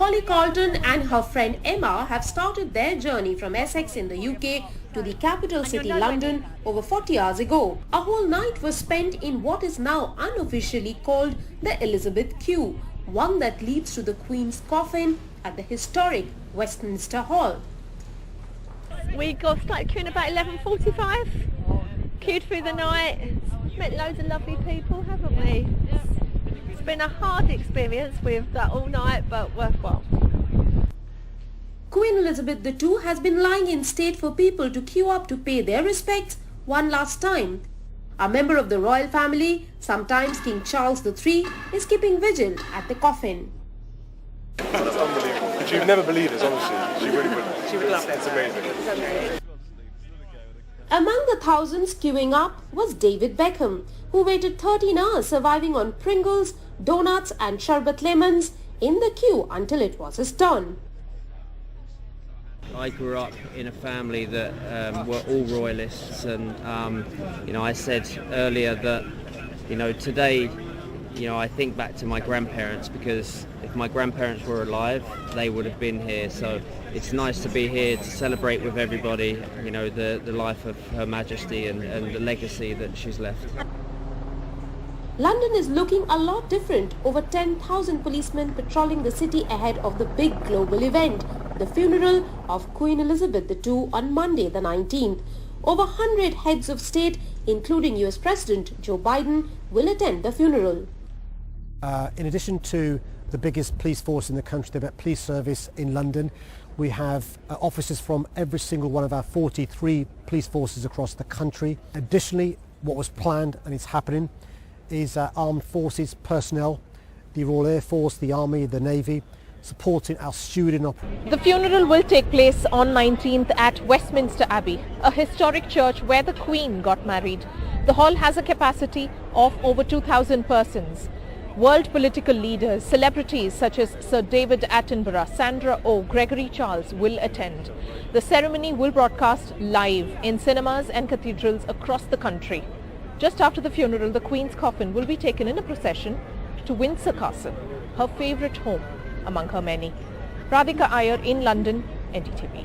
Holly Carlton and her friend Emma have started their journey from Essex in the UK to the capital city London over 40 hours ago. A whole night was spent in what is now unofficially called the Elizabeth Queue, one that leads to the Queen's coffin at the historic Westminister Hall. We got started queuing about 11:45, queued through the night, met loads of lovely people, haven't we? It's been a hard experience with that all night, but worthwhile. Queen Elizabeth II has been lying in state for people to queue up to pay their respects one last time. A member of the royal family, sometimes King Charles III, is keeping vigil at the coffin. That's unbelievable. She'd never believe this, honestly. She really wouldn't. She would love it. It's amazing. Among the thousands queuing up was David Beckham, who waited 13 hours surviving on Pringles, donuts and Sharbat lemons in the queue until it was his turn. I grew up in a family that were all royalists, and I said earlier that today I think back to my grandparents, because if my grandparents were alive they would have been here, so it's nice to be here to celebrate with everybody the life of Her Majesty and the legacy that she's left. London is looking a lot different. Over 10,000 policemen patrolling the city ahead of the big global event, the funeral of Queen Elizabeth II on Monday the 19th. Over 100 heads of state, including US President Joe Biden, will attend the funeral. In addition to the biggest police force in the country, the police service in London, we have officers from every single one of our 43 police forces across the country. Additionally, what was planned, and it's happening, is armed forces personnel, the Royal Air Force, the Army, the Navy, supporting our stewarding operation. The funeral will take place on 19th at Westminster Abbey, a historic church where the Queen got married. The hall has a capacity of over 2,000 persons. World political leaders, celebrities such as Sir David Attenborough, Sandra Oh, Gregory Charles will attend. The ceremony will broadcast live in cinemas and cathedrals across the country. Just after the funeral, the Queen's coffin will be taken in a procession to Windsor Castle, her favourite home among her many. Radhika Iyer in London, NDTV.